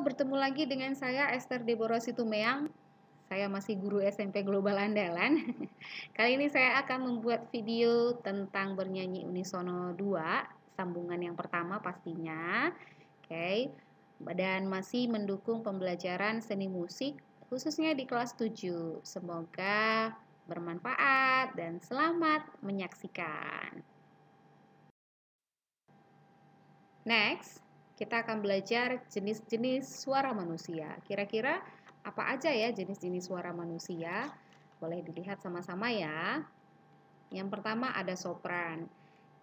bertemu lagi dengan saya Esther Deborah Situmeang. Saya masih guru SMP Global Andalan. Kali ini saya akan membuat video tentang bernyanyi unisono 2, sambungan yang pertama pastinya. Oke. Dan masih mendukung pembelajaran seni musik khususnya di kelas 7. Semoga bermanfaat dan selamat menyaksikan. Next, kita akan belajar jenis-jenis suara manusia. Kira-kira apa aja ya jenis-jenis suara manusia? Boleh dilihat sama-sama ya. Yang pertama ada sopran.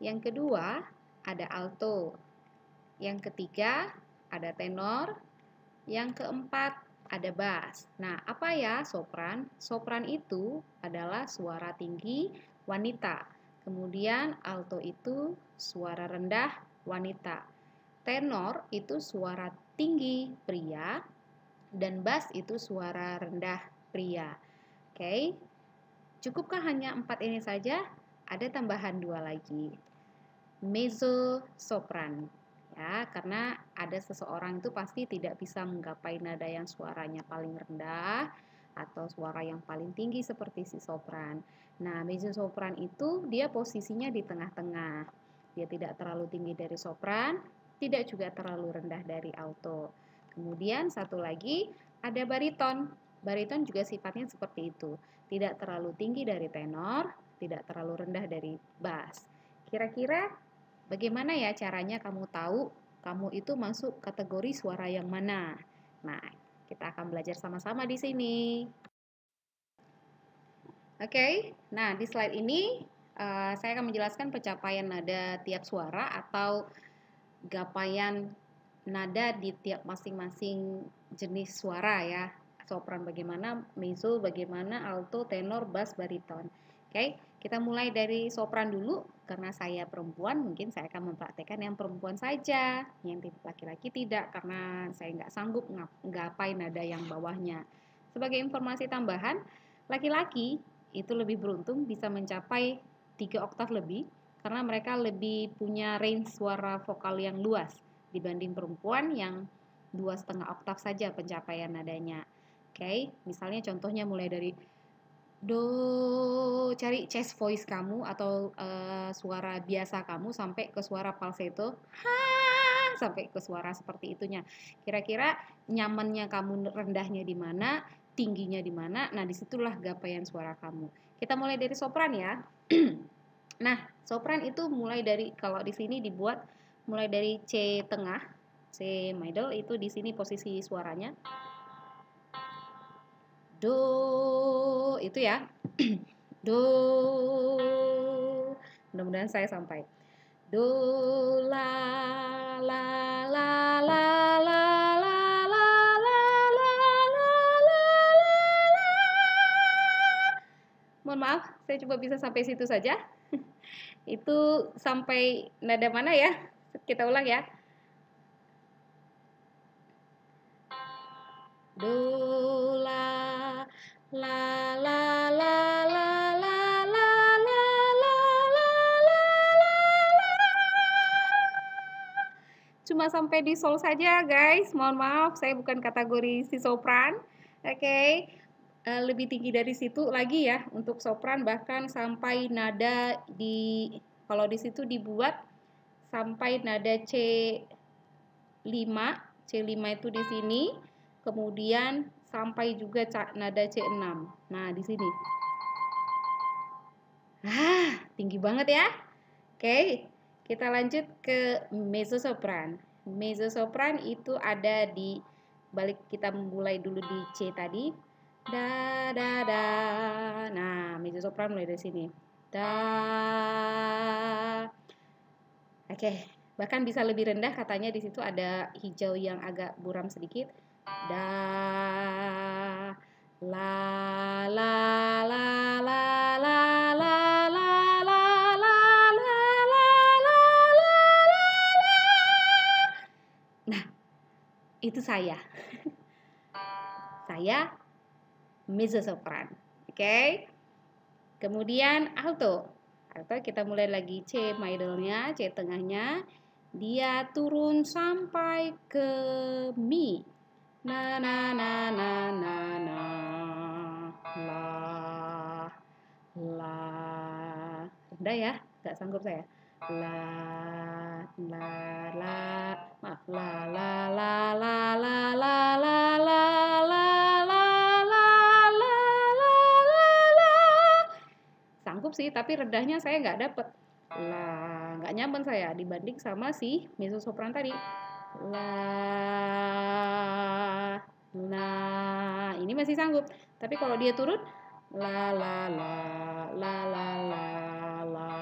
Yang kedua ada alto. Yang ketiga ada tenor. Yang keempat ada bass. Nah, apa ya sopran? Sopran itu adalah suara tinggi wanita. Kemudian alto itu suara rendah wanita. Tenor itu suara tinggi pria dan bass itu suara rendah pria. Oke. Cukupkah hanya 4 ini saja? Ada tambahan 2 lagi. Mezzo sopran. Ya, karena ada seseorang itu pasti tidak bisa menggapai nada yang suaranya paling rendah atau suara yang paling tinggi seperti si sopran. Nah, mezzo sopran itu dia posisinya di tengah-tengah. Dia tidak terlalu tinggi dari sopran, tidak juga terlalu rendah dari alto. Kemudian satu lagi ada bariton. Bariton juga sifatnya seperti itu. Tidak terlalu tinggi dari tenor, tidak terlalu rendah dari bass. Kira-kira bagaimana ya caranya kamu tahu kamu itu masuk kategori suara yang mana? Nah, kita akan belajar sama-sama di sini. Oke, nah di slide ini saya akan menjelaskan pencapaian nada tiap suara atau gapaian nada di tiap masing-masing jenis suara ya. Sopran bagaimana, mezzo bagaimana, alto, tenor, bass, bariton. Oke, kita mulai dari sopran dulu. Karena saya perempuan, mungkin saya akan mempraktekkan yang perempuan saja. Yang laki-laki tidak, karena saya nggak sanggup nggapai nada yang bawahnya. Sebagai informasi tambahan, laki-laki itu lebih beruntung bisa mencapai 3 oktav lebih karena mereka lebih punya range suara vokal yang luas dibanding perempuan yang 2,5 oktav saja pencapaian nadanya. Oke, misalnya contohnya mulai dari do, cari chest voice kamu atau suara biasa kamu sampai ke suara falsetto, ha, sampai ke suara seperti itunya. Kira-kira nyamannya kamu rendahnya di mana, tingginya di mana? Nah, disitulah gapaian suara kamu. Kita mulai dari sopran ya. Nah, sopran itu mulai dari, kalau di sini dibuat mulai dari C tengah, C middle itu di sini posisi suaranya. Do itu ya. Do. Mudah-mudahan saya sampai. Do la la la la la la la la la la. Mohon maaf, saya coba bisa sampai situ saja. Itu sampai nada mana ya? Kita ulang ya. Do la la la la la la la la la la. Cuma sampai di sol saja guys. Mohon maaf, saya bukan kategori si sopran. Oke. Lebih tinggi dari situ lagi ya untuk sopran, bahkan sampai nada di, kalau di situ dibuat sampai nada C5 itu di sini, kemudian sampai juga nada C6. Nah, di sini. Tinggi banget ya. Oke, kita lanjut ke mezzo sopran. Mezzo sopran itu ada di balik, kita mulai dulu di C tadi. Da da da. Nah, mezzo sopran mulai dari sini. Da. Oke, bahkan bisa lebih rendah, katanya di situ ada hijau yang agak buram sedikit. Da la la la la la la la la la la la. Nah, itu saya. Saya mezzo sopran. Oke. Kemudian alto. Alto kita mulai lagi C middle-nya, C tengahnya. Dia turun sampai ke mi. na na na na na na, la la. Rendah ya, nggak sanggup saya. La la la, maaf, la la la la la la la la la la la la la. Sanggup sih, tapi redahnya saya nggak dapet. La, nggak nyaman saya dibanding sama si mezzo sopran tadi. La, la, ini masih sanggup. Tapi kalau dia turun, la la la la la la la,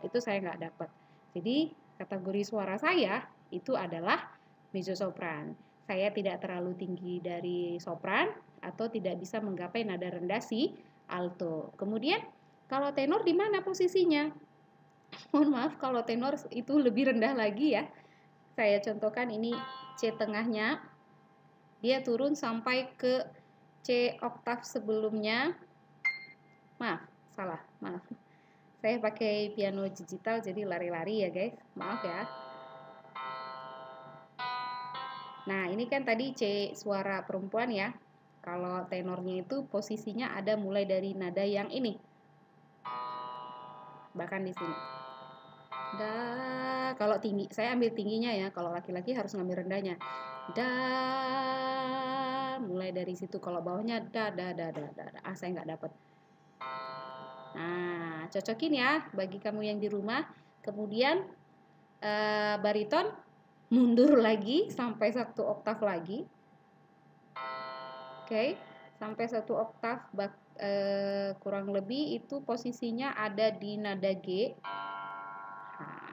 itu saya nggak dapat. Jadi kategori suara saya itu adalah mezzo sopran. Saya tidak terlalu tinggi dari sopran atau tidak bisa menggapai nada rendah si alto. Kemudian kalau tenor di mana posisinya? Mohon maaf, kalau tenor itu lebih rendah lagi ya. Saya contohkan ini C tengahnya. Dia turun sampai ke C oktav sebelumnya. Maaf, salah, maaf. Saya pakai piano digital jadi lari-lari ya guys. Maaf ya. Nah, ini kan tadi C suara perempuan ya. Kalau tenornya itu posisinya ada mulai dari nada yang ini. Bahkan di sini. Da, kalau tinggi, saya ambil tingginya ya. Kalau laki-laki harus ngambil rendahnya. Da, mulai dari situ. Kalau bawahnya da. Ah, saya nggak dapat. Nah, cocokin ya bagi kamu yang di rumah. Kemudian bariton mundur lagi sampai 1 oktav lagi. Oke, sampai 1 oktav kurang lebih itu posisinya ada di nada G. Nah,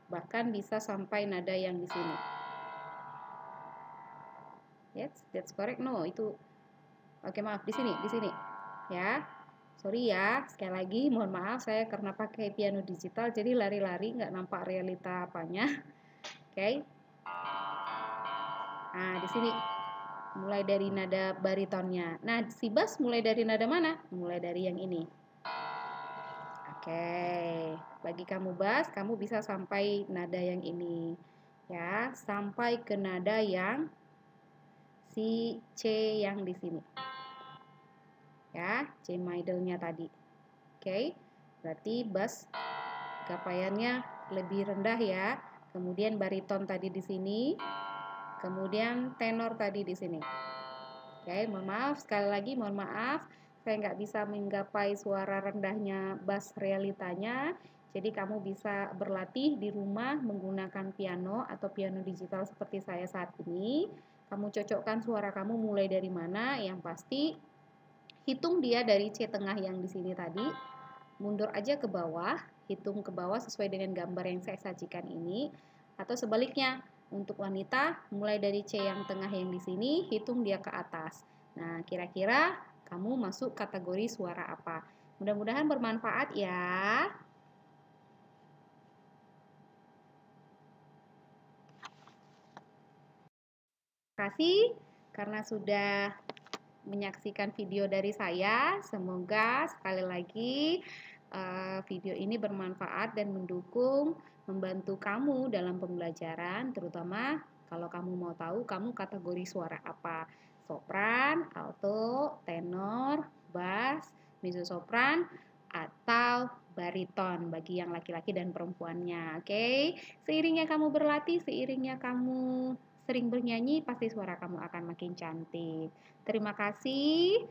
bahkan bisa sampai nada yang di sini. Yes, that's correct. No, itu oke, maaf, di sini ya. Sorry ya, sekali lagi mohon maaf saya karena pakai piano digital jadi lari-lari nggak nampak realita apanya. Oke. Nah, di sini mulai dari nada baritonnya. Nah, si bass mulai dari nada mana? Mulai dari yang ini. Oke, bagi kamu bass, kamu bisa sampai nada yang ini. Ya, sampai ke nada yang si C yang di sini. Ya, C middle-nya tadi. Oke, berarti bass capaiannya lebih rendah ya. Kemudian bariton tadi di sini. Kemudian tenor tadi di sini. Oke, mohon maaf sekali lagi, mohon maaf saya nggak bisa menggapai suara rendahnya bass realitanya. Jadi kamu bisa berlatih di rumah menggunakan piano atau piano digital seperti saya saat ini. Kamu cocokkan suara kamu mulai dari mana? Yang pasti hitung dia dari C tengah yang di sini tadi. Mundur aja ke bawah, hitung ke bawah sesuai dengan gambar yang saya sajikan ini. Atau sebaliknya, untuk wanita mulai dari C yang tengah yang di sini, hitung dia ke atas. Nah, kira-kira kamu masuk kategori suara apa? Mudah-mudahan bermanfaat ya. Terima kasih karena sudah menyaksikan video dari saya. Semoga sekali lagi video ini bermanfaat dan mendukung, membantu kamu dalam pembelajaran, terutama kalau kamu mau tahu kamu kategori suara apa. Sopran, alto, tenor, bass, mezzo sopran, atau bariton bagi yang laki-laki dan perempuannya. Oke, seiringnya kamu berlatih, seiringnya kamu sering bernyanyi, pasti suara kamu akan makin cantik. Terima kasih.